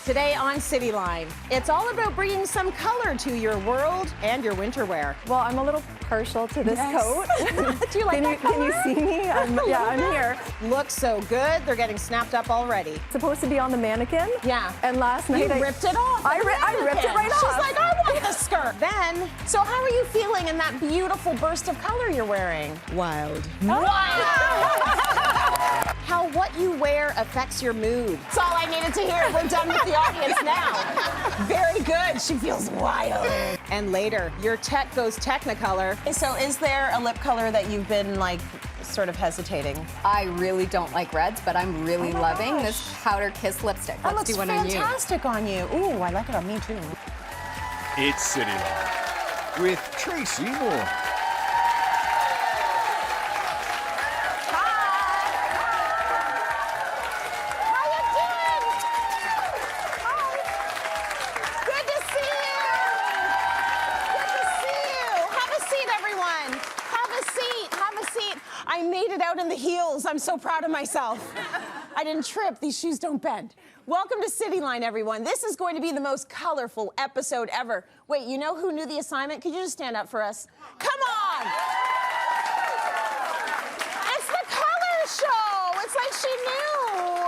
Today on Cityline, it's all about bringing some color to your world and your winter wear. Well, I'm a little partial to this coat. Do you like that color? Can you see me? I'm here. Looks so good. They're getting snapped up already. It's supposed to be on the mannequin. Yeah. And last night I ripped it off. I ripped it right off. She's like, I want the skirt. Then, so how are you feeling in that beautiful burst of color you're wearing? Wild. How what you wear affects your mood. That's all I needed to hear. We're done with the audience now. Very good. She feels wild. And later, your tech goes Technicolor. So is there a lip color that you've been like sort of hesitating? I really don't like reds, but I'm really loving this Powder Kiss lipstick. That Let's looks do one on you. fantastic on you. Ooh, I like it on me too. It's Cityline with Tracy Moore. I made it out in the heels. I'm so proud of myself. I didn't trip. These shoes don't bend. Welcome to Cityline, everyone. This is going to be the most colorful episode ever. Wait, you know who knew the assignment? Could you just stand up for us? Come on! It's the color show. It's like she knew.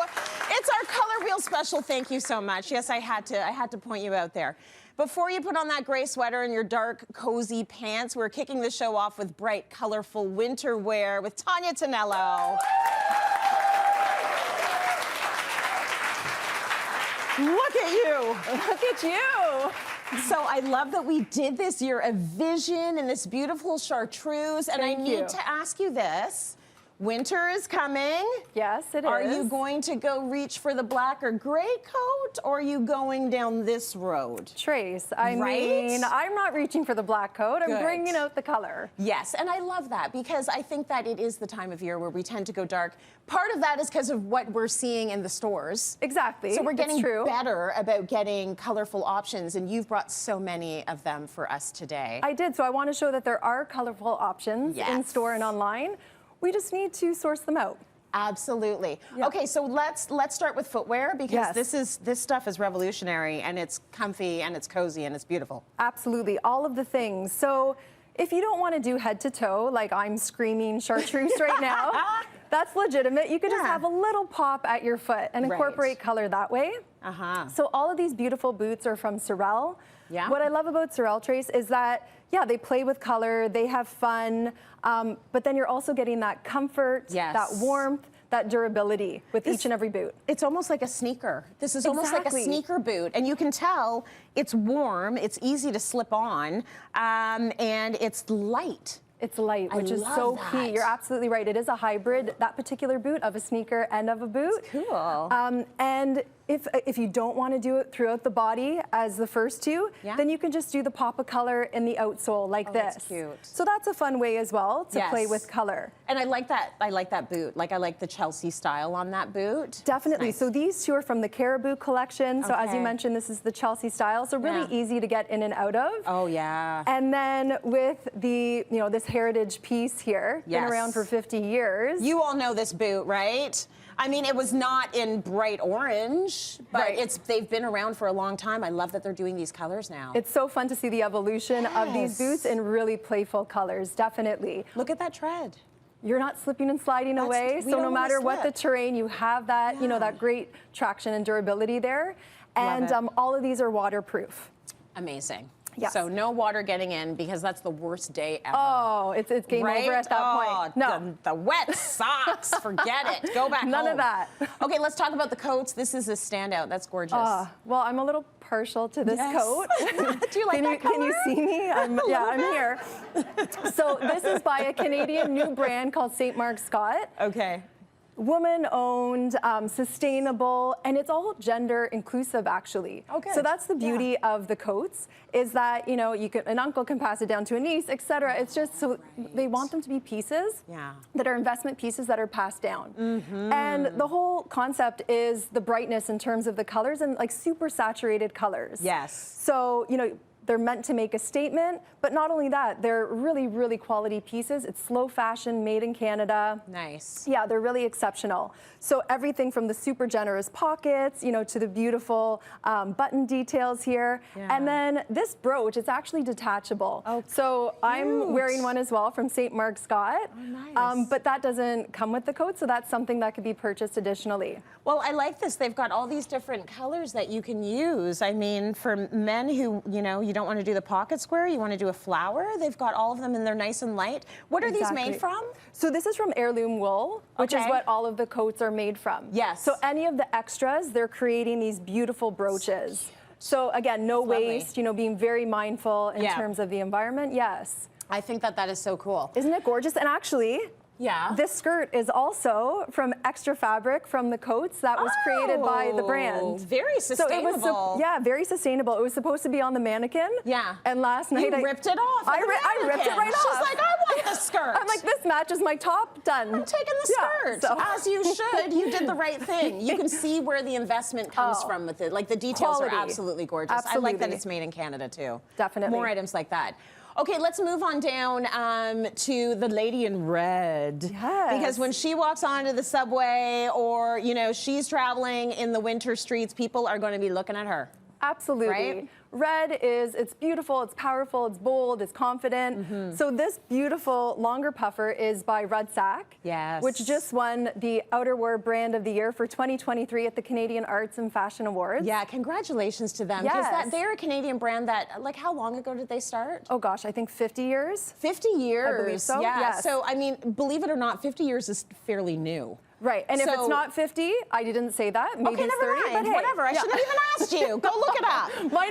It's our Color Wheel special. Thank you so much. Yes, I had to point you out there. Before you put on that gray sweater and your dark, cozy pants, we're kicking the show off with bright, colorful winter wear with Tania Tonello. Look at you. Look at you. So I love that we did this. You're a vision in this beautiful chartreuse. And I need to ask you this. Winter is coming. Yes, it is. Are you going to go reach for the black or gray coat, or are you going down this road? Trace, I mean, I'm not reaching for the black coat. I'm bringing out the color. Yes, and I love that because I think that it is the time of year where we tend to go dark. Part of that is because of what we're seeing in the stores. Exactly. So we're getting better about getting colorful options, and you've brought so many of them for us today. I did, so I want to show that there are colorful options in store and online. We just need to source them out. Absolutely. Yeah. Okay, so let's start with footwear because this stuff is revolutionary and it's comfy and it's cozy and it's beautiful. Absolutely, all of the things. So if you don't want to do head to toe like I'm screaming chartreuse right now, that's legitimate. You could just have a little pop at your foot and incorporate color that way. So all of these beautiful boots are from Sorel. Yeah. What I love about Sorel, Trace, is that they play with color, they have fun, but then you're also getting that comfort, that warmth, that durability with each and every boot. It's almost like a sneaker. This is almost like a sneaker boot, and you can tell it's warm, it's easy to slip on, and it's light. It's light, which is so key. You're absolutely right. It is a hybrid, that particular boot, of a sneaker and of a boot. It's cool. And if you don't want to do it throughout the body as the first two, then you can just do the pop of color in the outsole like this. That's cute. So that's a fun way as well to play with color. And I like that. I like that boot. Like I like the Chelsea style on that boot. Definitely. Nice. So these two are from the Caribou collection. So as you mentioned, this is the Chelsea style. So really easy to get in and out of. Oh yeah. And then with the this heritage piece here, been around for 50 years. You all know this boot, right? I mean, it was not in bright orange, but they've been around for a long time. I love that they're doing these colors now. It's so fun to see the evolution of these boots in really playful colors, definitely. Look at that tread. You're not slipping and sliding away, so no matter what the terrain, you have that, that great traction and durability there. And all of these are waterproof. Amazing. Yes. So no water getting in because that's the worst day ever. Oh, it's game over at that point. No. The wet socks, forget it. Go back home. None of that. Okay, let's talk about the coats. This is a standout. That's gorgeous. Well, I'm a little partial to this coat. Do you like that color? Can you see me? I'm here. So this is by a Canadian new brand called St. Mark Scott. Okay. Woman-owned, sustainable, and it's all gender inclusive, actually. Okay. So that's the beauty of the coats, is that an uncle can pass it down to a niece, etc. It's just so they want them to be pieces that are investment pieces that are passed down. And the whole concept is the brightness in terms of the colors and like super saturated colors. Yes. So They're meant to make a statement, but not only that, they're really, really quality pieces. It's slow fashion, made in Canada. Nice. Yeah, they're really exceptional. So everything from the super generous pockets, you know, to the beautiful button details here. Yeah. And then this brooch, it's actually detachable. Oh, so I'm cute. wearing one as well from St. Mark Scott. Oh, nice. But that doesn't come with the coat, so that's something that could be purchased additionally. Well, I like this. They've got all these different colors that you can use. I mean, for men who, you know, you don't want to do the pocket square, you want to do a flower, they've got all of them and they're nice and light. What are these made from? So this is from heirloom wool, which is what all of the coats are made from. Yes. So any of the extras, they're creating these beautiful brooches. So again, no waste, you know, being very mindful in terms of the environment. Yes. I think that is so cool. Isn't it gorgeous? And actually, this skirt is also from extra fabric from the coats that was created by the brand. Very sustainable. So it was, very sustainable. It was supposed to be on the mannequin. Yeah. And last night you ripped it off. I ripped it right off. She's like, I want the skirt. I'm like, this matches my top. Done. I'm taking the skirt. So. As you should. You did the right thing. You can see where the investment comes from with it. Like the details are absolutely gorgeous. Absolutely. I like that it's made in Canada too. Definitely. More items like that. Okay, let's move on down to the lady in red. Yes. Because when she walks onto the subway or, you know, she's traveling in the winter streets, people are going to be looking at her. Absolutely. Right? Red it's beautiful, it's powerful, it's bold, it's confident. So this beautiful longer puffer is by Rudsack, which just won the Outerwear Brand of the Year for 2023 at the Canadian Arts and Fashion Awards. Yeah, congratulations to them. Because they're a Canadian brand that, like, how long ago did they start? Oh gosh, I think 50 years. 50 years. I believe so. Yeah. Yes. So, I mean, believe it or not, 50 years is fairly new. Right, and if it's not 50, I didn't say that. Maybe okay, it's never 30, mind. but hey, whatever. I shouldn't have even asked you. Go look it up. My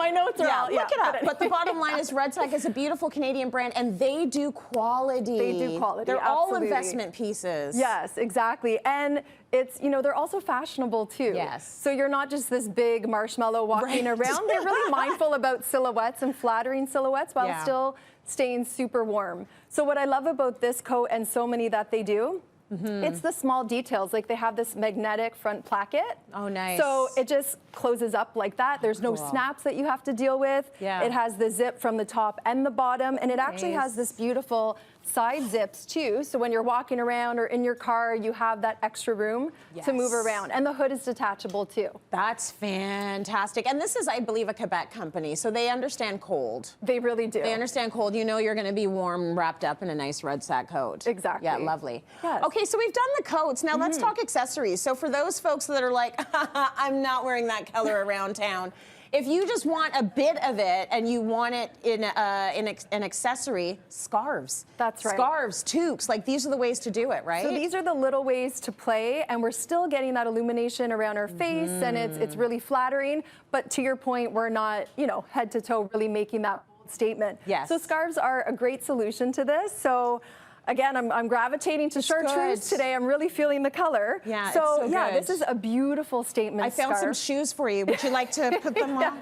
notes are all. Look it up. But the bottom line is Rudsack is a beautiful Canadian brand, and they do quality. They do quality. They're all absolutely. investment pieces. Yes, exactly. And it's, you know, they're also fashionable too. Yes. So you're not just this big marshmallow walking around. They're really mindful about silhouettes and flattering silhouettes while still staying super warm. So what I love about this coat and so many that they do, it's the small details. Like they have this magnetic front placket. Oh, nice. So it just closes up like that. There's no snaps that you have to deal with. Yeah. It has the zip from the top and the bottom, and it actually has this beautiful side zips too. So when you're walking around or in your car, you have that extra room to move around. And the hood is detachable too. That's fantastic. And this is, I believe, a Quebec company, so they understand cold. They really do. They understand cold. You know you're going to be warm, wrapped up in a nice Rudsack coat. Exactly. Yeah, lovely. Yes. Okay, so we've done the coats. Now let's talk accessories. So for those folks that are like, I'm not wearing that color around town, if you just want a bit of it and you want it in an accessory, scarves. That's right. Scarves, toques, like these are the ways to do it, right? So these are the little ways to play, and we're still getting that illumination around our face, and it's really flattering. But to your point, we're not, you know, head to toe really making that bold statement. Yes. So scarves are a great solution to this. So again, I'm gravitating to chartreuse today. I'm really feeling the color. Yeah, so, it's so yeah, good. this is a beautiful statement I found some scarf. shoes for you. Would you like to put them on?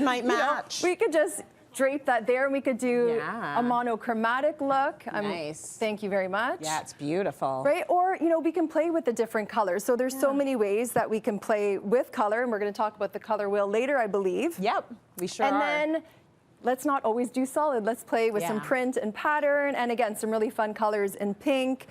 Might match. You know, we could just drape that there, and we could do Yeah. a monochromatic look. Nice. Thank you very much. Yeah, it's beautiful. Right, or you know, we can play with the different colors. So there's so many ways that we can play with color, and we're going to talk about the color wheel later, I believe. Yep, we sure are. And then let's not always do solid. Let's play with some print and pattern, and again, some really fun colors in pink.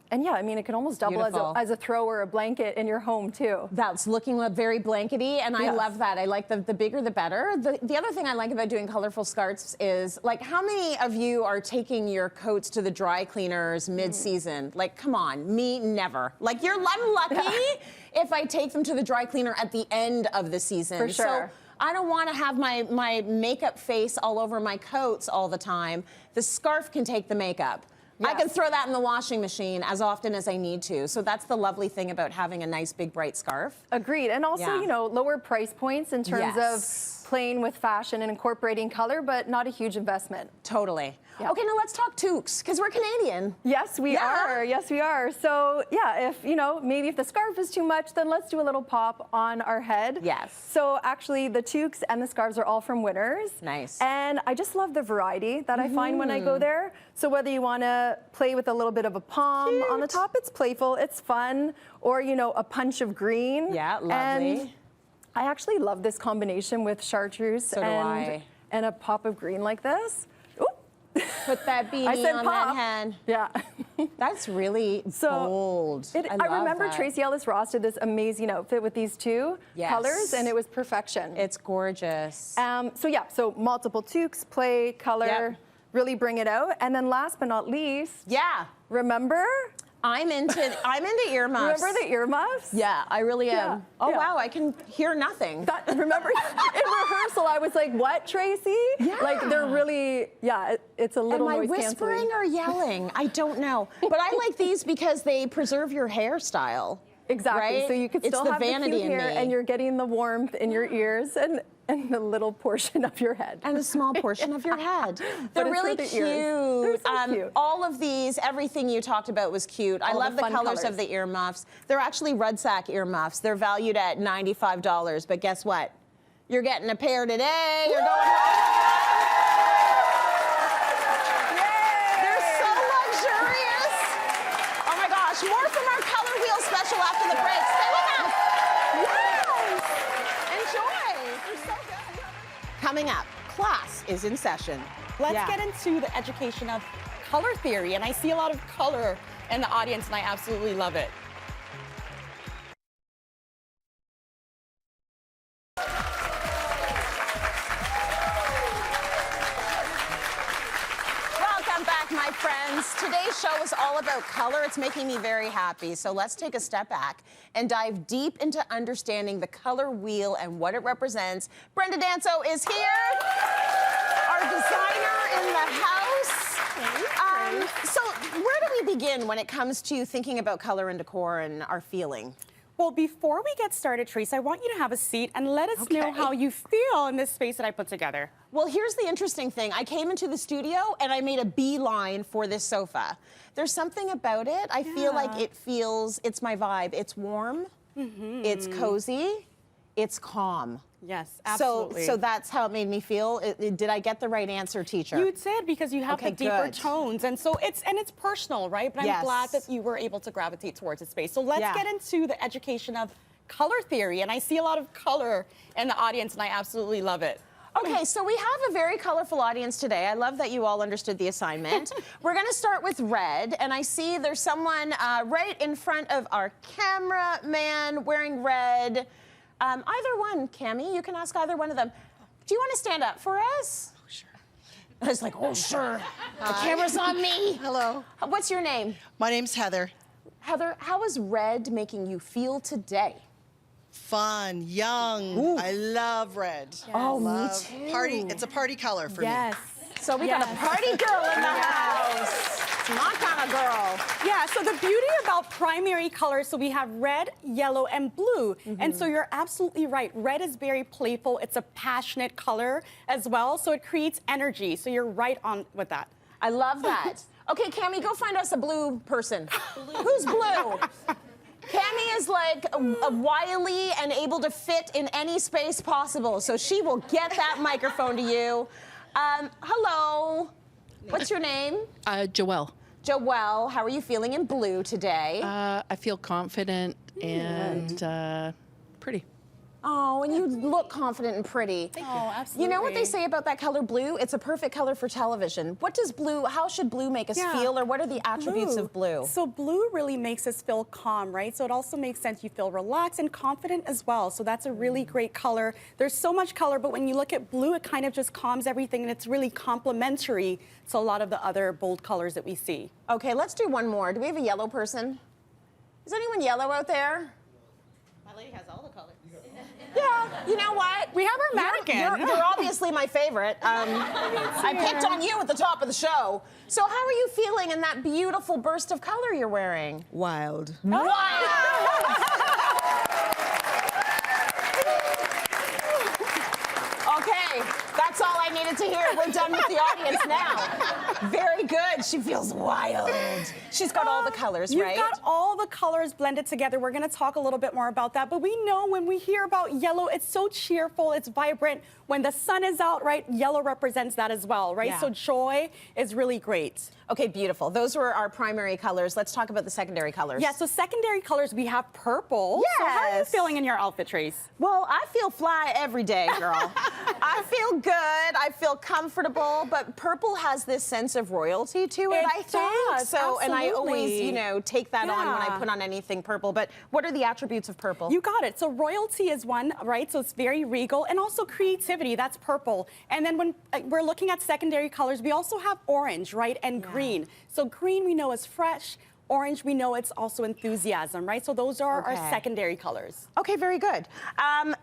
And yeah, I mean, it can almost double as a throw or a blanket in your home too. That's looking very blankety, and I love that. I like the bigger the better. The other thing I like about doing colorful scarves is, like, how many of you are taking your coats to the dry cleaners mid-season? Like, come on, me, never. Like, I'm lucky if I take them to the dry cleaner at the end of the season. For sure. So I don't want to have my makeup face all over my coats all the time. The scarf can take the makeup. I can throw that in the washing machine as often as I need to. So that's the lovely thing about having a nice big bright scarf. Agreed. And also, you know, lower price points in terms of playing with fashion and incorporating color, but not a huge investment. Totally. Yeah. Okay, now let's talk toques, because we're Canadian. Yes, we are. Yes, we are. So yeah, if, you know, maybe if the scarf is too much, then let's do a little pop on our head. Yes. So actually the toques and the scarves are all from Winners. Nice. And I just love the variety that I find when I go there. So whether you want to play with a little bit of a palm on the top, it's playful, it's fun, or, you know, a punch of green. Yeah, lovely. And I actually love this combination with chartreuse So do I. and a pop of green like this. Ooh. Put that beanie I said on pop. that hand. Yeah. That's really bold. I love remember that. Tracy Ellis Ross did this amazing outfit with these two colors, and it was perfection. It's gorgeous. So multiple toques, play, color, Yep. really bring it out. And then last but not least, remember? I'm into earmuffs. Remember the earmuffs? Yeah, I really am. Yeah, Oh yeah. wow, I can hear nothing. Remember in rehearsal, I was like, "What, Tracy?" Yeah. Like they're really, it's a little Am I noise whispering canceling. or yelling? I don't know. But I like these because they preserve your hairstyle. Exactly. Right? So you could still it's have the the vanity cute in hair, me. and you're getting the warmth in your ears and the little portion of your head. And a small portion of your head. They're it's really for the cute. ears. They're so cute. All of these, everything you talked about was cute. I All love the the fun colors of colors. the earmuffs. They're actually Rudsack earmuffs. They're valued at $95, but guess what? You're getting a pair today. You're going They're so luxurious. Oh my gosh, more from our Color Wheel special after the break. Stay with us. Yes. Enjoy. They're so good. Coming up, class is in session. Let's get into the education of color theory. And I see a lot of color in the audience, and I absolutely love it. Welcome back, my friends. Today's show is all about color. It's making me very happy. So let's take a step back and dive deep into understanding the color wheel and what it represents. Brenda Danso is here, our designer in the house. So where do we begin when it comes to thinking about color and decor and our feeling? Well, before we get started, Tracy, I want you to have a seat and let us know how you feel in this space that I put together. Well, here's the interesting thing. I came into the studio and I made a beeline for this sofa. There's something about it. I feel like it's my vibe. It's warm, it's cozy, it's calm. Yes, absolutely. So that's how it made me feel. Did I get the right answer, teacher? You did, because you have Okay, the deeper good. tones, and so it's personal, right? But I'm glad that you were able to gravitate towards the space. So let's get into the education of color theory, and I see a lot of color in the audience, and I absolutely love it. Okay, so we have a very colorful audience today. I love that you all understood the assignment. We're gonna start with red, and I see there's someone right in front of our cameraman wearing red. Either one, Cammie, you can ask either one of them. Do you want to stand up for us? Oh, sure. I was like, oh, sure. The camera's on me. Hello. What's your name? My name's Heather. Heather, how is red making you feel today? Fun, young. I love red. Yes. Oh, me too. Party. It's a party color for me. So we got a party girl in the house. It's my kind of girl. Yeah, so the beauty about primary colors, so we have red, yellow, and blue. And so you're absolutely right. Red is very playful. It's a passionate color as well, so it creates energy. So you're right on with that. I love that. Okay, Cammie, go find us a blue person. Who's blue? Cammie is like a wily and able to fit in any space possible, so she will get that microphone to you. Hello. What's your name? Joelle. Joelle, how are you feeling in blue today? I feel confident and pretty. Oh, and you look confident and pretty. Oh, absolutely. You know what they say about that color blue? It's a perfect color for television. What does blue, how should blue make us feel, or what are the attributes of blue? So blue really makes us feel calm, right? So it also makes sense you feel relaxed and confident as well. So that's a really great color. There's so much color, but when you look at blue, it kind of just calms everything, and it's really complementary to a lot of the other bold colors that we see. Okay, let's do one more. Do we have a yellow person? Is anyone yellow out there? My lady has all the colors. Yeah, you know what? We have our mannequin. You're obviously my favorite. I picked on you at the top of the show. So how are you feeling in that beautiful burst of color you're wearing? Wild. Wow! Okay, that's all I needed to hear. We're done with the audience now. Very good. She feels wild. She's got all the colors, You've right? got all the colors blended together. We're going to talk a little bit more about that. But we know when we hear about yellow, it's so cheerful, it's vibrant. When the sun is out, right, yellow represents that as well, right? Yeah. So joy is really great. Okay, beautiful. Those were our primary colors. Let's talk about the secondary colors. Yeah, so secondary colors, we have purple. Yes. So how are you feeling in your outfit, Trace? Well, I feel fly every day, girl. I feel good. I feel comfortable. But purple has this sense of royalty to it, I think. does, So, and I always, absolutely. you know, take that on when I Yeah. put on anything purple. But what are the attributes of purple? You got it. So royalty is one, right? So it's very regal, and also creativity. That's purple. And then when we're looking at secondary colors, we also have orange, right, and green. So green we know is fresh. Orange, we know it's also enthusiasm, right? So those are our secondary colors. Okay, very good.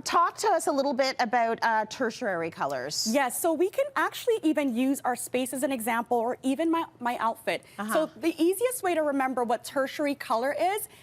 Talk to us a little bit about tertiary colors. Yes, so we can actually even use our space as an example, or even my outfit. So the easiest way to remember what tertiary color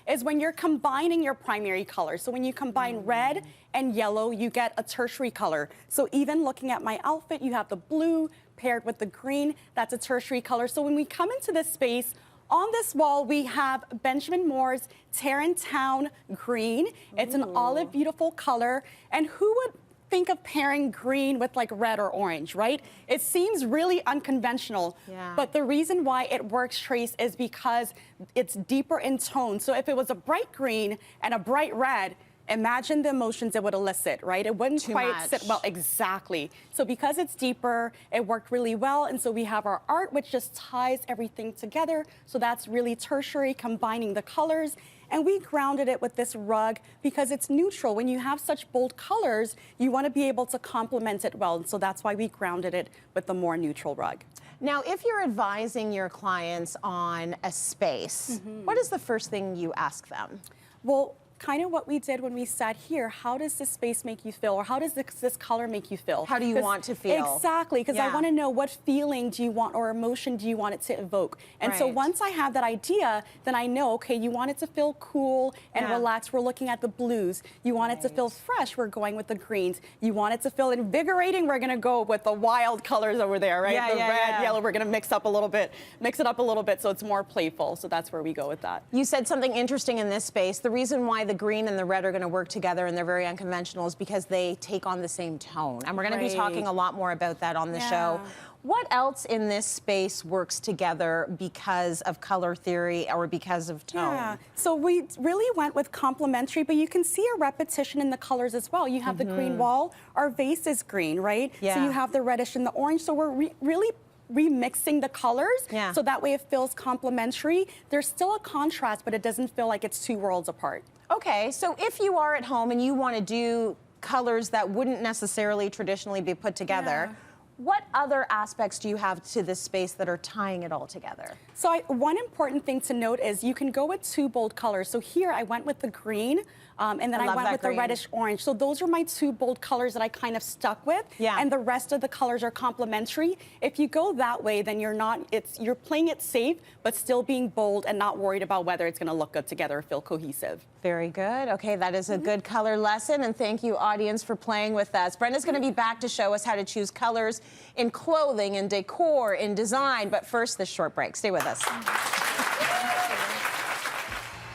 is when you're combining your primary colors. So when you combine red and yellow, you get a tertiary color. So even looking at my outfit, you have the blue paired with the green. That's a tertiary color. So when we come into this space, on this wall, we have Benjamin Moore's Tarrantine Green. It's an olive, beautiful color. And who would think of pairing green with like red or orange, right? It seems really unconventional, but the reason why it works, Trace, is because it's deeper in tone. So if it was a bright green and a bright red, imagine the emotions it would elicit, right? It wouldn't quite sit well. Exactly. So because it's deeper, it worked really well. And so we have our art, which just ties everything together. So that's really tertiary, combining the colors. And we grounded it with this rug because it's neutral. When you have such bold colors, you want to be able to complement it well. And so that's why we grounded it with the more neutral rug. Now, if you're advising your clients on a space, what is the first thing you ask them? Well, kind of what we did when we sat here. How does this space make you feel? Or how does this color make you feel? How do you want to feel? Exactly, because I want to know what feeling do you want or emotion do you want it to evoke. And so once I have that idea, then I know, okay, you want it to feel cool and relaxed. We're looking at the blues. You want it to feel fresh. We're going with the greens. You want it to feel invigorating. We're going to go with the wild colors over there, right? The red, yellow, we're going to mix it up a little bit so it's more playful. So that's where we go with that. You said something interesting in this space. The reason why the green and the red are going to work together and they're very unconventional is because they take on the same tone. And we're going to be talking a lot more about that on the show. What else in this space works together because of color theory or because of tone? Yeah, so we really went with complementary, but you can see a repetition in the colors as well. You have the green wall, our vase is green, right? Yeah. So you have the reddish and the orange, so we're really remixing the colors so that way it feels complementary. There's still a contrast, but it doesn't feel like it's two worlds apart. Okay, so if you are at home and you want to do colors that wouldn't necessarily traditionally be put together, what other aspects do you have to this space that are tying it all together? So one important thing to note is you can go with two bold colors. So here I went with the green, and then I went with the reddish orange. So those are my two bold colors that I kind of stuck with. And the rest of the colors are complementary. If you go that way, then you're playing it safe, but still being bold and not worried about whether it's going to look good together or feel cohesive. Very good. Okay, that is a good color lesson, and thank you, audience, for playing with us. Brenda's going to be back to show us how to choose colors in clothing, in decor, in design. But first, this short break. Stay with us.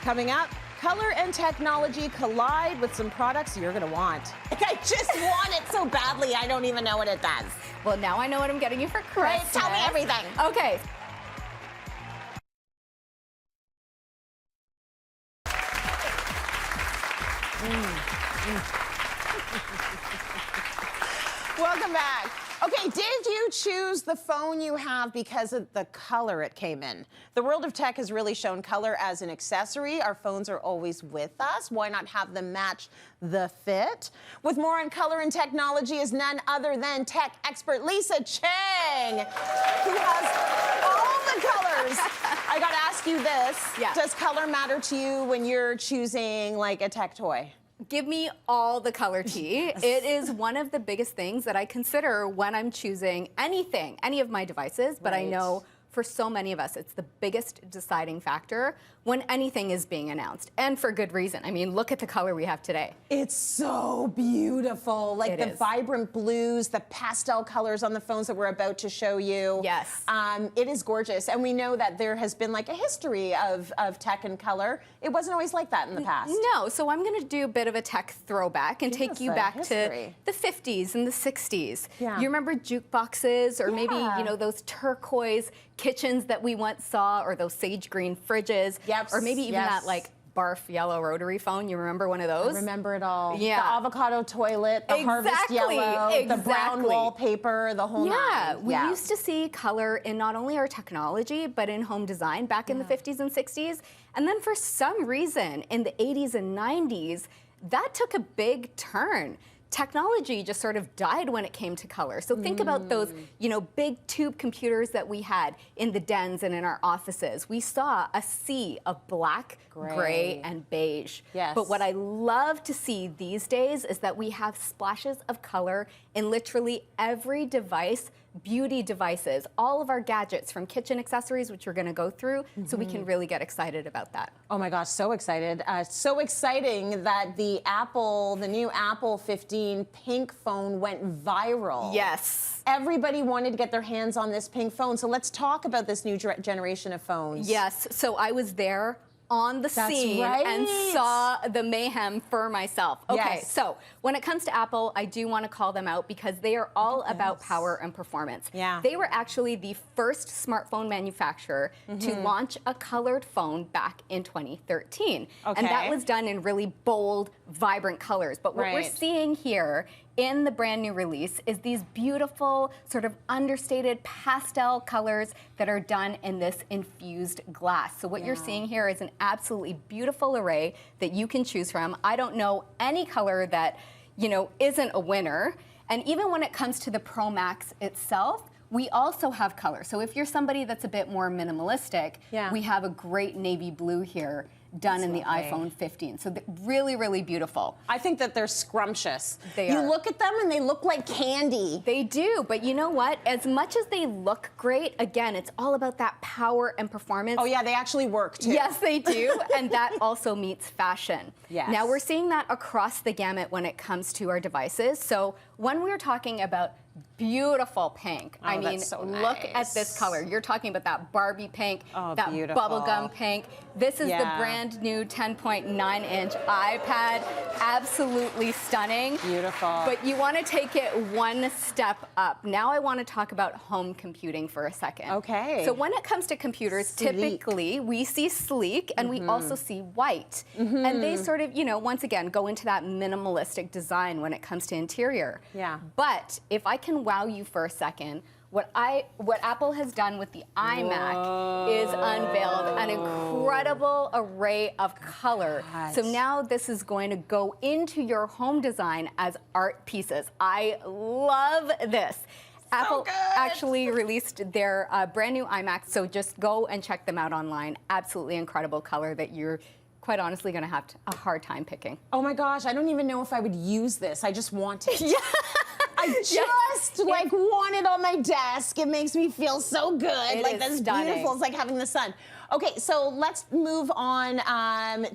Coming up, color and technology collide with some products you're going to want. I just want it so badly, I don't even know what it does. Well, now I know what I'm getting you for Christmas. Tell me everything. Okay. Welcome back. Okay, did you choose the phone you have because of the color it came in? The world of tech has really shown color as an accessory. Our phones are always with us. Why not have them match the fit? With more on color and technology is none other than tech expert Lisa Chang, who has all the colors. I gotta ask you this. Does color matter to you when you're choosing like a tech toy? Give me all the color tea. It is one of the biggest things that I consider when I'm choosing anything, any of my devices, but I know for so many of us, it's the biggest deciding factor when anything is being announced, and for good reason. I mean, look at the color we have today. It's so beautiful. Like the vibrant blues, the pastel colors on the phones that we're about to show you. Yes. It is gorgeous. And we know that there has been like a history of tech and color. It wasn't always like that in the past. No, so I'm gonna do a bit of a tech throwback and take you back to the 50s and the 60s. Yeah. You remember jukeboxes, or maybe, you know, those turquoise kitchens that we once saw, or those sage green fridges, or maybe even that like barf yellow rotary phone. You remember one of those? I remember it all. Yeah. The avocado toilet, the harvest yellow, the brown wallpaper, the whole nine. We used to see color in not only our technology, but in home design back in the 50s and 60s. And then for some reason, in the 80s and 90s, that took a big turn. Technology just sort of died when it came to color. So think about those, you know, big tube computers that we had in the dens and in our offices. We saw a sea of black, gray, and beige. Yes. But what I love to see these days is that we have splashes of color in literally every device, beauty devices, all of our gadgets, from kitchen accessories, which we're going to go through, so we can really get excited about that. Oh my gosh, so excited. So exciting that the new Apple 15 pink phone went viral. Yes. Everybody wanted to get their hands on this pink phone. So let's talk about this new generation of phones. Yes, so I was there on the scene and saw the mayhem for myself. Okay, so when it comes to Apple, I do want to call them out because they are all about power and performance. Yeah. They were actually the first smartphone manufacturer to launch a colored phone back in 2013. And that was done in really bold, vibrant colors. But what we're seeing here in the brand new release is these beautiful, sort of understated pastel colors that are done in this infused glass. So what you're seeing here is an absolutely beautiful array that you can choose from. I don't know any color that, you know, isn't a winner. And even when it comes to the Pro Max itself, we also have color. So if you're somebody that's a bit more minimalistic, we have a great navy blue here done in the iPhone 15. So really, really beautiful. I think that they're scrumptious. They you are. look at them and they look like candy. They do, but you know what? As much as they look great, again, it's all about that power and performance. Oh yeah, they actually work too. Yes, they do, and that also meets fashion. Yes. Now we're seeing that across the gamut when it comes to our devices. So when we're talking about beautiful pink, I mean, that's so look at nice. this color. You're talking about that Barbie pink, that beautiful. bubblegum pink. This is the brand new 10.9-inch iPad. Absolutely stunning. Beautiful. But you want to take it one step up. Now I want to talk about home computing for a second. Okay. So when it comes to computers, typically we see sleek and we also see white. And they sort of, you know, once again, go into that minimalistic design when it comes to interior. Yeah. But if I can wow you for a second, what Apple has done with the iMac is unveiled an incredible array of color. So now this is going to go into your home design as art pieces. I love this. Apple actually released their brand new iMac, so just go and check them out online. Absolutely incredible color that you're quite honestly going to have a hard time picking. Oh my gosh, I don't even know if I would use this. I just want it. I just like want it on my desk. It makes me feel so good. Like that's beautiful. It's like having the sun. Okay, so let's move on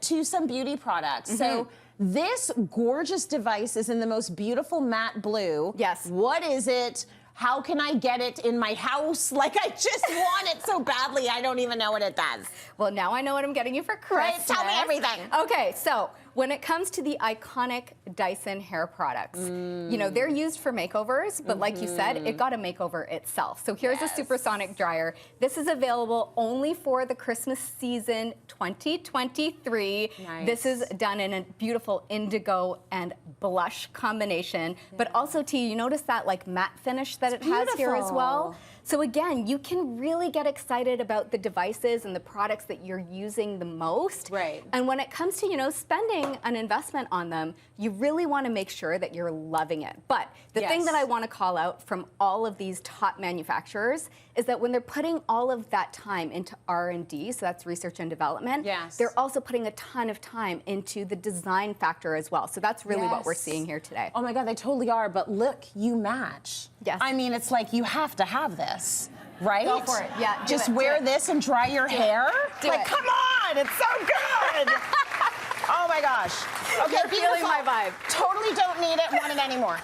to some beauty products. So this gorgeous device is in the most beautiful matte blue. Yes. What is it? How can I get it in my house? Like, I just want it so badly, I don't even know what it does. Well, now I know what I'm getting you for Christmas. Right, tell me everything. Okay, so when it comes to the iconic Dyson hair products, you know, they're used for makeovers, but like you said, it got a makeover itself. So here's a supersonic dryer. This is available only for the Christmas season 2023. Nice. This is done in a beautiful indigo and blush combination, but also, T, you notice that like matte finish that it has here as well? So again, you can really get excited about the devices and the products that you're using the most. Right. And when it comes to, you know, spending an investment on them, you really want to make sure that you're loving it. But the thing that I want to call out from all of these top manufacturers is that when they're putting all of that time into R&D, so that's research and development, they're also putting a ton of time into the design factor as well. So that's really what we're seeing here today. Oh my God, they totally are, but look, you match. Yes. I mean, it's like you have to have this. Right? Go for it. Yeah. Just do it, wear do it. this and dry your hair? Do like, it. come on, it's so good. Oh my gosh. Okay, You're feeling my vibe. Totally don't need it, want it anymore.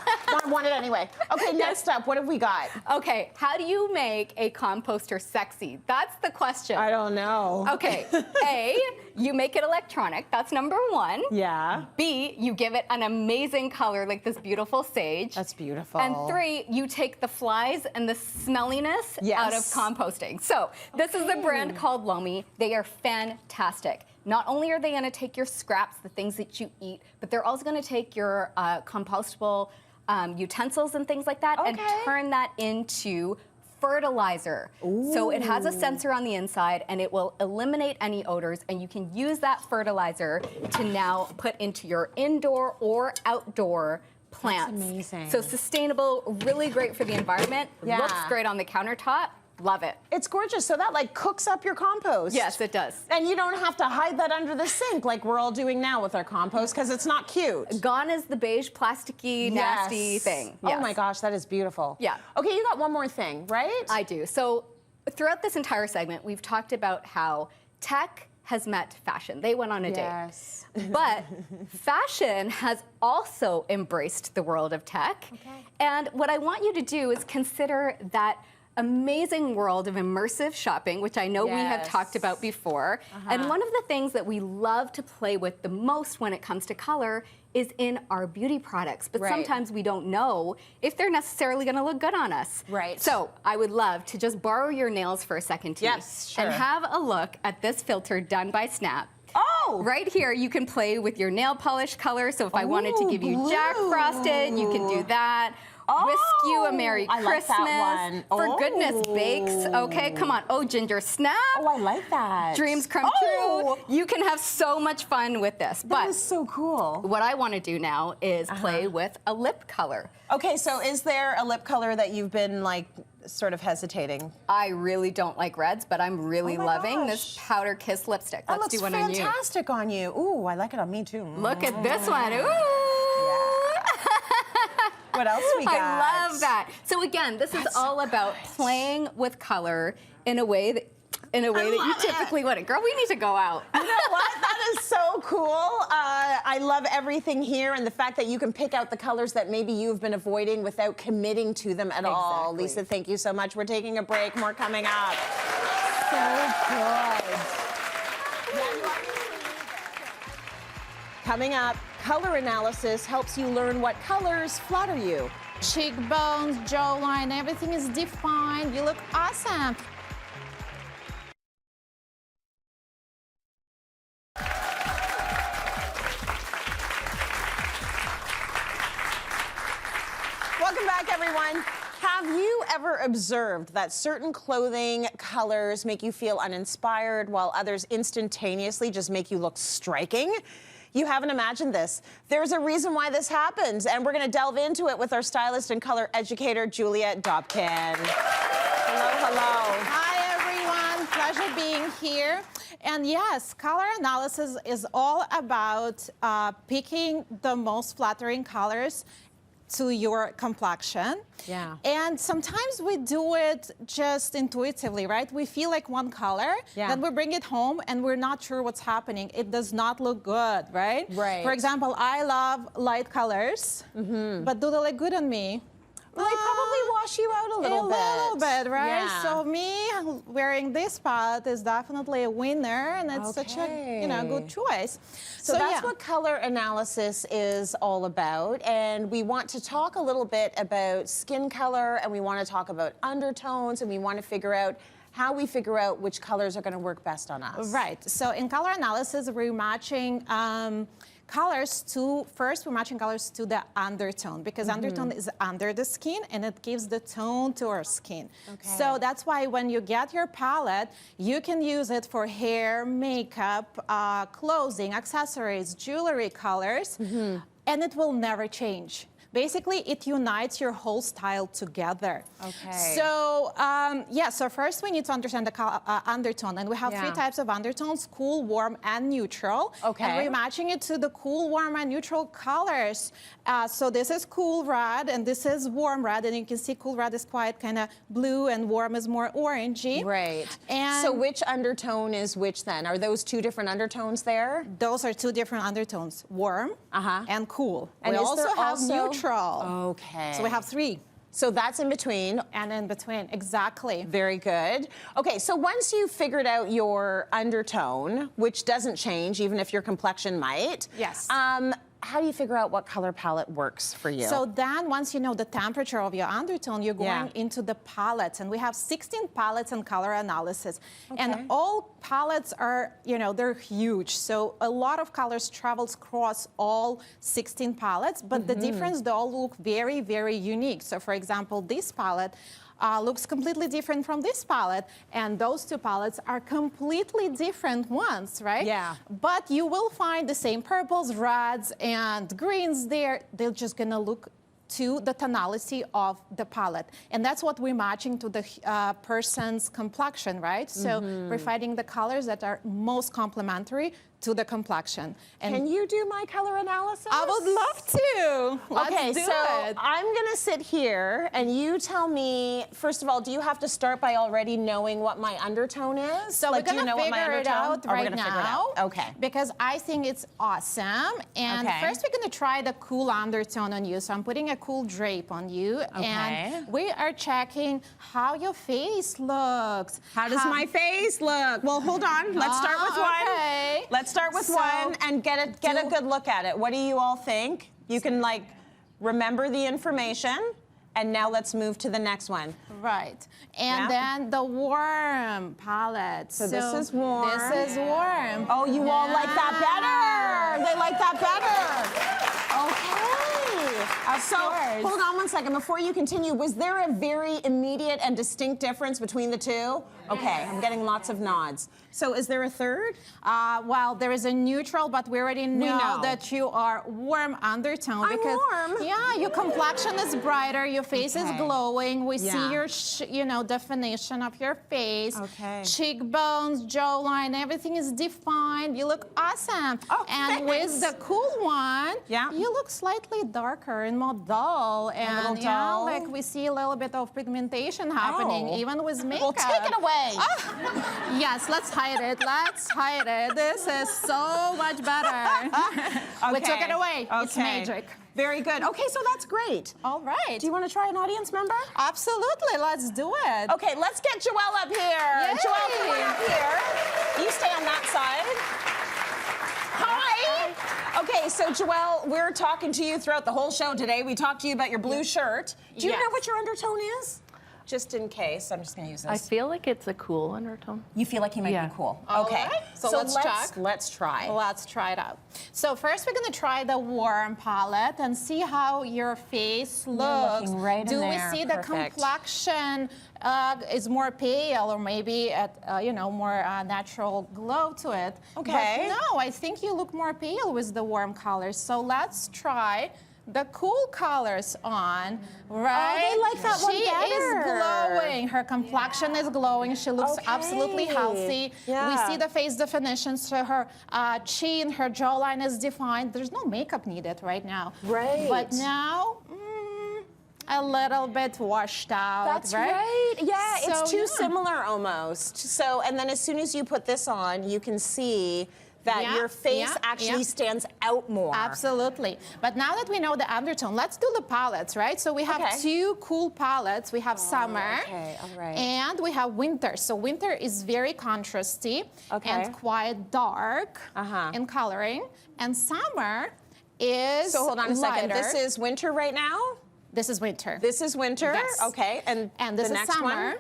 Want it anyway. Okay, next up, what have we got? Okay, how do you make a composter sexy? That's the question. I don't know. Okay, A, you make it electronic. That's number one. Yeah. B, you give it an amazing color like this beautiful sage. That's beautiful. And 3, you take the flies and the smelliness out of composting. So this is a brand called Lomi. They are fantastic. Not only are they going to take your scraps, the things that you eat, but they're also going to take your compostable utensils and things like that and turn that into fertilizer. Ooh. So it has a sensor on the inside and it will eliminate any odors, and you can use that fertilizer to now put into your indoor or outdoor plants. That's amazing. So sustainable, really great for the environment, looks great on the countertop. Love it. It's gorgeous. So that like cooks up your compost. Yes, it does. And you don't have to hide that under the sink like we're all doing now with our compost because it's not cute. Gone is the beige, plasticky, nasty thing. Yes. Oh my gosh, that is beautiful. Yeah. Okay, you got one more thing, right? I do. So throughout this entire segment, we've talked about how tech has met fashion. They went on a date. But fashion has also embraced the world of tech. Okay. And what I want you to do is consider that amazing world of immersive shopping, which I know we have talked about before. And one of the things that we love to play with the most when it comes to color is in our beauty products. But sometimes we don't know if they're necessarily going to look good on us. Right. So I would love to just borrow your nails for a second, T. Yes, sure. And have a look at this filter done by Snap. Oh! Right here, you can play with your nail polish color. So if I wanted to give you Jack Frosted, you can do that. Whisk you a Merry Christmas. I like that one. For goodness bakes. Okay, come on. Oh, Ginger Snap. Oh, I like that. Dreams come true. You can have so much fun with this. That is so cool. What I want to do now is play with a lip color. Okay, so is there a lip color that you've been like sort of hesitating? I really don't like reds, but I'm really loving this Powder Kiss lipstick. Let's do one on you. That looks fantastic on you. Ooh, I like it on me too. Look at this one. Ooh. What else we got? I love that. So again, this is all about playing with color in a way that you typically wouldn't. Girl, we need to go out. You know what? That is so cool. I love everything here and the fact that you can pick out the colors that maybe you've been avoiding without committing to them at all. Lisa, thank you so much. We're taking a break. More coming up. So good. Coming up, color analysis helps you learn what colors flatter you. Cheekbones, jawline, everything is defined. You look awesome. Welcome back, everyone. Have you ever observed that certain clothing colors make you feel uninspired while others instantaneously just make you look striking? You haven't imagined this. There's a reason why this happens, and we're going to delve into it with our stylist and color educator, Julia Dobkine. Hello, hello. Hi, everyone. Pleasure being here. And yes, color analysis is all about picking the most flattering colors to your complexion. Yeah. And sometimes we do it just intuitively, right? We feel like one color, then we bring it home and we're not sure what's happening. It does not look good, right? Right. For example, I love light colors, but do they look good on me? Well, they probably wash you out a little bit. A little bit, right? Yeah. So me wearing this palette is definitely a winner, and it's such a good choice. So that's what color analysis is all about, and we want to talk a little bit about skin color, and we want to talk about undertones, and we want to figure out how we figure out which colors are going to work best on us. Right. So in color analysis, we're matching colors to, first we're matching colors to the undertone, because undertone is under the skin and it gives the tone to our skin. Okay. So that's why when you get your palette, you can use it for hair, makeup, clothing, accessories, jewelry colors, and it will never change. basically it unites your whole style together. Okay. So, yeah, so first we need to understand the undertone. And we have three types of undertones: cool, warm, and neutral. Okay. And we're matching it to the cool, warm, and neutral colors. So this is cool red, and this is warm red. And you can see cool red is quite kind of blue, and warm is more orangey. Right. And so which undertone is which then? Are those two different undertones there? those are two different undertones: warm and cool. And we is also there have also- neutral. Okay. So we have three. So that's in between. And in between, exactly. Very good. Okay, so once you've figured out your undertone, which doesn't change even if your complexion might, Yes. how do you figure out what color palette works for you? So then once you know the temperature of your undertone, you're going into the palettes. And we have 16 palettes and color analysis. And all palettes are, you know, they're huge. So a lot of colors travels across all 16 palettes, but the difference, they all look very, very unique. So for example, this palette looks completely different from this palette, and those two palettes are completely different ones, right? Yeah. But you will find the same purples, reds, and greens there. They're just gonna look to the tonality of the palette. And that's what we're matching to the person's complexion, right? So we're finding the colors that are most complementary to the complexion. And can you do my color analysis? I would love to. Let's do it. I'm gonna sit here and you tell me, first of all, do you have to start by already knowing what my undertone is? So like, we're do you gonna know what my figure it undertone? out Or we're right gonna figure it now. out? Okay. Because I think it's awesome. And first we're gonna try the cool undertone on you. So I'm putting a cool drape on you. And we are checking how your face looks. How does my face look? Well, hold on. Let's start with one. Okay. Let's start with one and get a good look at it. What do you all think? You can like remember the information, and now let's move to the next one. Right. And then the warm palette. So this is warm. This is warm. Oh, you all like that better. They like that better. Okay. So hold on one second. Before you continue, was there a very immediate and distinct difference between the two? Okay, I'm getting lots of nods. So is there a third? Well, there is a neutral, but we already know know. that you are warm undertone. I'm because, warm. Yeah, your complexion is brighter, your face is glowing. We see your, definition of your face. Okay. Cheekbones, jawline, everything is defined. You look awesome. Oh, and with the cool one, you look slightly darker and more dull. And little dull. like we see a little bit of pigmentation happening, even with makeup. Well, take it away. Yes, let's hide it. Let's hide it. This is so much better. We took it away. It's magic. Very good. Okay, so that's great. All right. Do you want to try an audience member? Absolutely. Let's do it. Okay, let's get Joelle up here. Yay. Joelle, come on up here. You stay on that side. Hi. Okay, so Joelle, we're talking to you throughout the whole show today. We talked to you about your blue shirt. Do you know what your undertone is? Just in case, I'm just going to use this. I feel like it's a cool undertone. You feel like he might be cool. Okay. Right. So let's check. Let's try. Let's try it out. So first we're going to try the warm palette and see how your face looks. Looking right in Do there. we see the Perfect. complexion is more pale or maybe more natural glow to it? Okay. But no, I think you look more pale with the warm colors. So let's try the cool colors on, right? Oh, they like that one better. She is glowing. Her complexion is glowing. She looks absolutely healthy. Yeah. We see the face definition. So her chin, her jawline is defined. There's no makeup needed right now. Right. But now, a little bit washed out. That's right. Yeah, So, it's too similar almost. So, and then as soon as you put this on, you can see that your face actually stands out more. Absolutely. But now that we know the undertone, let's do the palettes, right? So we have two cool palettes. We have summer and we have winter. So winter is very contrasty and quite dark in coloring. And summer is So hold on a second. lighter. This is winter right now? This is winter. This is winter. Yes. Okay. And this the is next summer. one?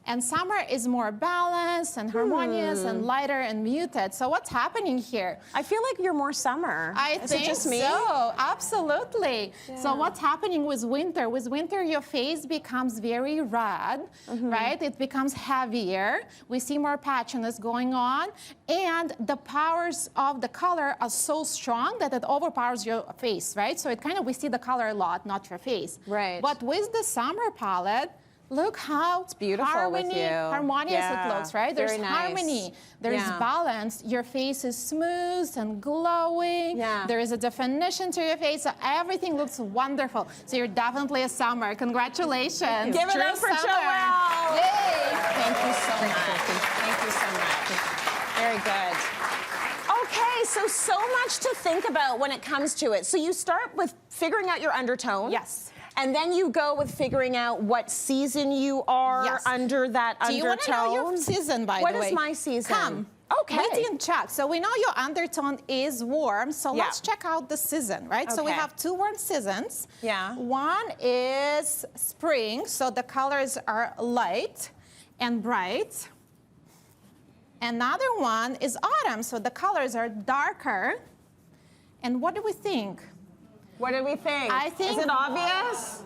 And summer is more balanced and harmonious and lighter and muted. So what's happening here? I feel like you're more summer. Is it just me? So, absolutely. Yeah. So what's happening with winter? With winter, your face becomes very red, right? It becomes heavier. We see more patchiness going on. And the powers of the color are so strong that it overpowers your face, right? So we see the color a lot, not your face. Right. But with the summer palette, look how it's beautiful with you. Harmonious it looks, right? There's Very nice. harmony, there's balance. Your face is smooth and glowing. There is a definition to your face, so everything looks wonderful. So you're definitely a summer. Congratulations. Give it up for Joelle. Yay. Thank you so much. Thank you so much. Very good. Okay, so much to think about when it comes to it. So you start with figuring out your undertone. Yes. And then you go with figuring out what season you are under that undertone. Do you want to know your season, by the way? What is my season? Come. Okay. We can check. So we know your undertone is warm, so let's check out the season, right? So we have 2 warm seasons. Yeah. One is spring, so the colors are light and bright. Another one is autumn, so the colors are darker. And what do we think? What do we think? I think is it obvious?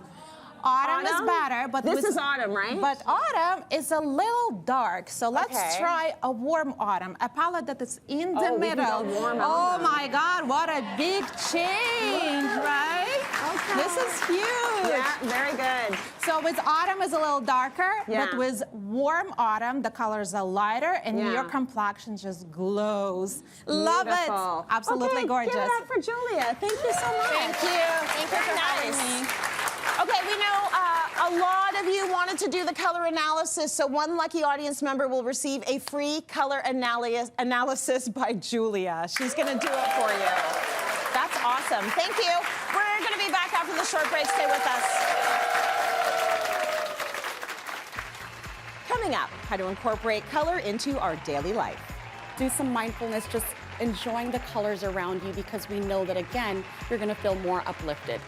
Autumn is better, but this is autumn, right? But autumn is a little dark, so let's try a warm autumn, a palette that is in the middle. Oh my God, what a big change, right? Okay. This is huge. Yeah, very good. So with autumn is a little darker, but with warm autumn, the colors are lighter, and your complexion just glows. Love it. Absolutely gorgeous. Give it up for Julia. Thank you so much. Thank you. Thank you for having me. Okay, we know a lot of you wanted to do the color analysis, so one lucky audience member will receive a free color analysis by Julia. She's gonna do it for you. That's awesome. Thank you. We're gonna be back after the short break. Stay with us. Coming up, how to incorporate color into our daily life. Do some mindfulness, just enjoying the colors around you, because we know that, again, you're gonna feel more uplifted.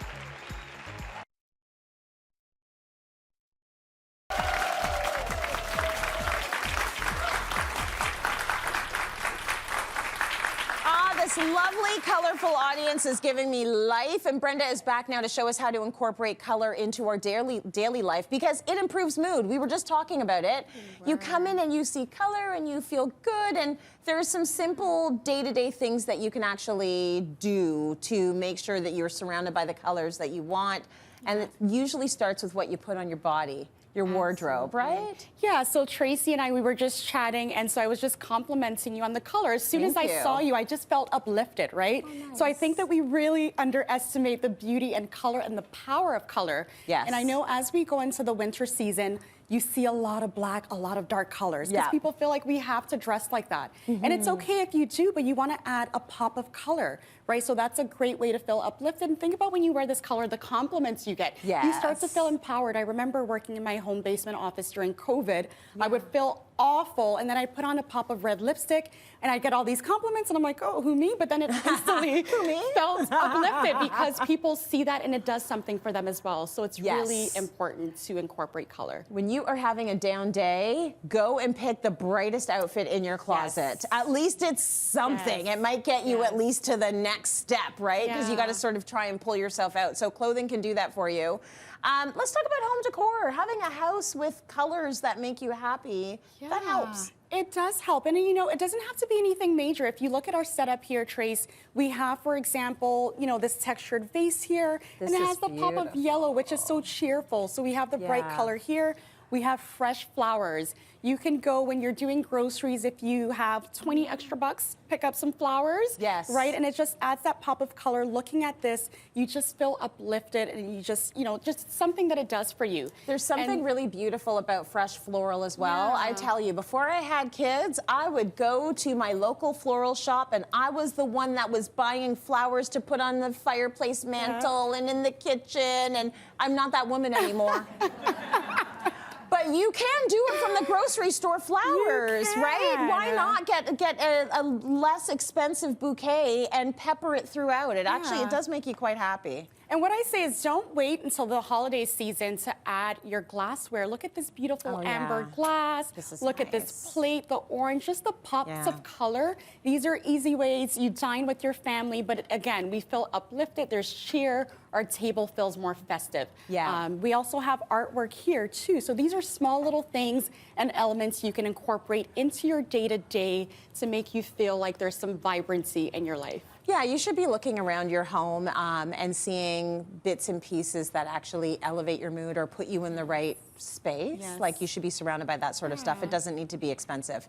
This lovely, colorful audience is giving me life, and Brenda is back now to show us how to incorporate color into our daily life, because it improves mood. We were just talking about it. You come in and you see color and you feel good, and there are some simple day-to-day things that you can actually do to make sure that you're surrounded by the colors that you want, and it usually starts with what you put on your body. Your wardrobe, right? Yeah, so Tracy and I, we were just chatting, and so I was just complimenting you on the color. As soon as I saw you, I just felt uplifted, right? Oh, nice. So I think that we really underestimate the beauty and color and the power of color. Yes. And I know as we go into the winter season, you see a lot of black, a lot of dark colors, because people feel like we have to dress like that. And it's okay if you do, but you want to add a pop of color, right? So that's a great way to feel uplifted. And think about when you wear this color, the compliments you get. You start to feel empowered. I remember working in my home basement office during COVID. I would feel awful, and then I put on a pop of red lipstick, and I get all these compliments, and I'm like, oh, who me? But then it instantly felt uplifted, because people see that, and it does something for them as well. So it's really important to incorporate color. When you are having a down day, go and pick the brightest outfit in your closet. At least it's something. It might get you at least to the next step, right? Because you got to sort of try and pull yourself out. So clothing can do that for you. Let's talk about home decor. Having a house with colors that make you happy, that helps. It does help. And you know, it doesn't have to be anything major. If you look at our setup here, Trace, we have, for example, you know, this textured vase here, and it has the pop of yellow, which is so cheerful. So we have the bright color here. We have fresh flowers. You can go when you're doing groceries, if you have 20 extra bucks, pick up some flowers. Right? And it just adds that pop of color. Looking at this, you just feel uplifted, and you just, you know, just something that it does for you. There's something really beautiful about fresh floral as well. I tell you, before I had kids, I would go to my local floral shop, and I was the one that was buying flowers to put on the fireplace mantle and in the kitchen, and I'm not that woman anymore. But you can do it from the grocery store flowers, right? Why not get a less expensive bouquet and pepper it throughout? It actually, it does make you quite happy. And what I say is don't wait until the holiday season to add your glassware. Look at this beautiful amber glass. Look at this plate, the orange, just the pops of color. These are easy ways you dine with your family, but again, we feel uplifted. There's cheer. Our table feels more festive. We also have artwork here too. So these are small little things and elements you can incorporate into your day-to-day to make you feel like there's some vibrancy in your life. Yeah, you should be looking around your home and seeing bits and pieces that actually elevate your mood or put you in the right space. Like you should be surrounded by that sort of stuff. It doesn't need to be expensive.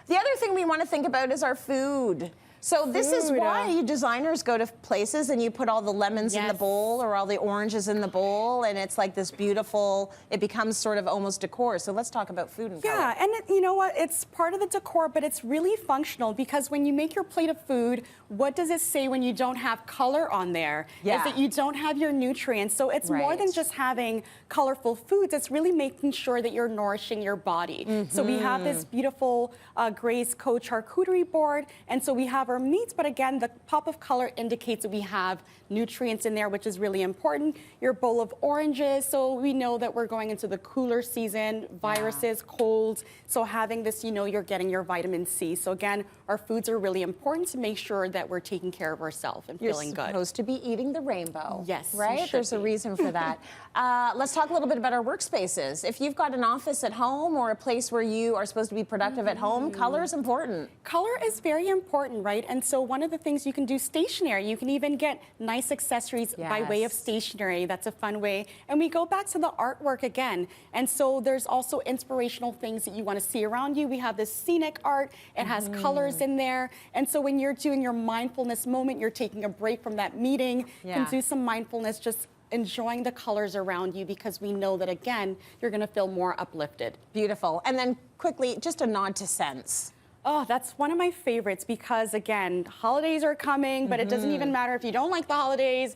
The other thing we want to think about is our food. So this is why you designers go to places and you put all the lemons in the bowl or all the oranges in the bowl, and it's like this beautiful, it becomes sort of almost decor. So let's talk about food and color. Yeah, and you know what? It's part of the decor, but it's really functional because when you make your plate of food, what does it say when you don't have color on there? Is that you don't have your nutrients. So it's more than just having colorful foods. It's really making sure that you're nourishing your body. So we have this beautiful Grace Co charcuterie board, and so we have our meats, but again, the pop of color indicates that we have nutrients in there, which is really important. Your bowl of oranges, so we know that we're going into the cooler season, viruses, colds, so having this, you know, you're getting your vitamin C. So again, our foods are really important to make sure that we're taking care of ourselves and feeling good. You're supposed to be eating the rainbow. Yes, right? There's a reason for that. Let's talk a little bit about our workspaces. If you've got an office at home or a place where you are supposed to be productive at home, color is important. Color is very important, right? And so one of the things you can do stationery, you can even get nice accessories by way of stationery. That's a fun way. And we go back to the artwork again. And so there's also inspirational things that you want to see around you. We have this scenic art. It has colors in there. And so when you're doing your mindfulness moment, you're taking a break from that meeting, you can do some mindfulness, just enjoying the colors around you, because we know that, again, you're going to feel more uplifted. Beautiful. And then quickly, just a nod to scents. Oh, that's one of my favorites because, again, holidays are coming, but it doesn't even matter if you don't like the holidays.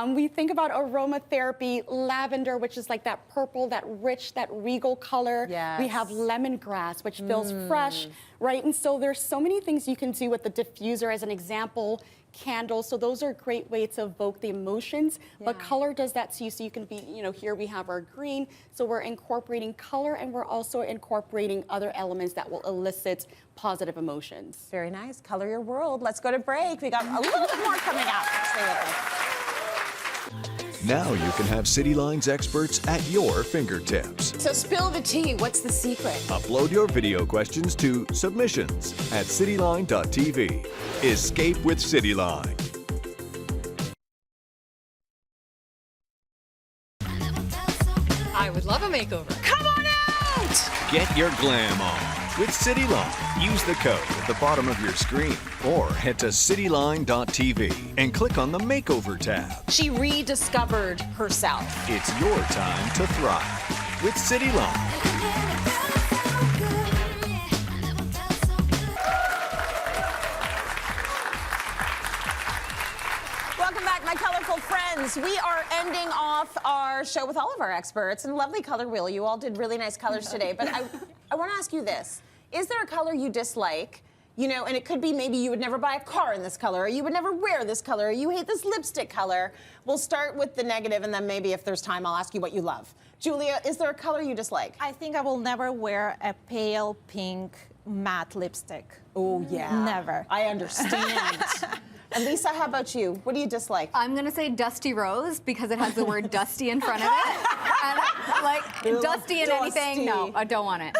We think about aromatherapy, lavender, which is like that purple, that rich, that regal color. We have lemongrass, which feels fresh, right? And so there's so many things you can do with the diffuser, as an example. Candles, so those are a great way to evoke the emotions, but color does that to you, so you can be, you know, here we have our green, so we're incorporating color, and we're also incorporating other elements that will elicit positive emotions. Very nice. Color your world. Let's go to break. We got a little bit more coming up. Stay with us. Now you can have Cityline's experts at your fingertips. So spill the tea. What's the secret? Upload your video questions to submissions at cityline.tv. Escape with Cityline. I would love a makeover. Come on out! Get your glam on with Cityline. Use the code at the bottom of your screen or head to cityline.tv and click on the Makeover tab. She rediscovered herself. It's your time to thrive with Cityline. Welcome back, my colorful friends. We are ending off our show with all of our experts and lovely color wheel. You all did really nice colors today, but I want to ask you this. Is there a color you dislike? You know, and it could be maybe you would never buy a car in this color, or you would never wear this color, or you hate this lipstick color. We'll start with the negative, and then maybe if there's time, I'll ask you what you love. Julia, is there a color you dislike? I think I will never wear a pale pink matte lipstick. Oh, yeah. Never. I understand. And Lisa, how about you? What do you dislike? I'm gonna say Dusty Rose because it has the word dusty in front of it. And like dusty in anything, no, I don't want it.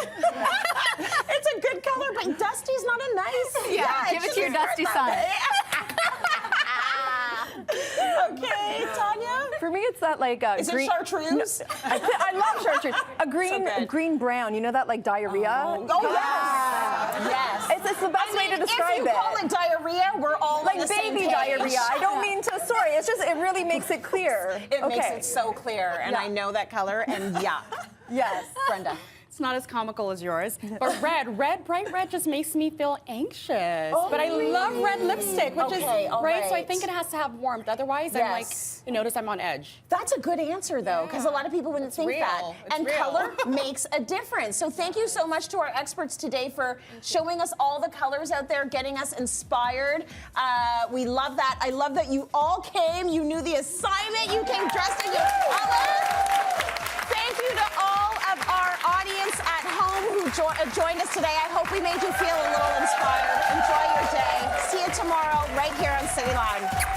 It's a good color, but dusty's not a nice. Yeah, give it to your dusty son. Okay, Tanya? For me, it's that like Is green. it chartreuse? I love chartreuse. A green brown. You know that like diarrhea? Oh, yes. Yes. It's the best way to describe if you call it diarrhea, we're all like on the same baby page. diarrhea. I don't mean to. Sorry. It's just it really makes it clear. It makes it so clear, and I know that color. And yeah. Yes. Brenda. It's not as comical as yours. But red, bright red just makes me feel anxious. Oh, but I love red lipstick, which is all right. So I think it has to have warmth. Otherwise, I'm like, you notice I'm on edge. That's a good answer, though, because a lot of people wouldn't think that. And color makes a difference. So thank you so much to our experts today for showing us all the colors out there, getting us inspired. We love that. I love that you all came. You knew the assignment. You came dressed in your colors. Thank you to all of our audience at home who joined us today. I hope we made you feel a little inspired. Enjoy your day. See you tomorrow right here on Cityline.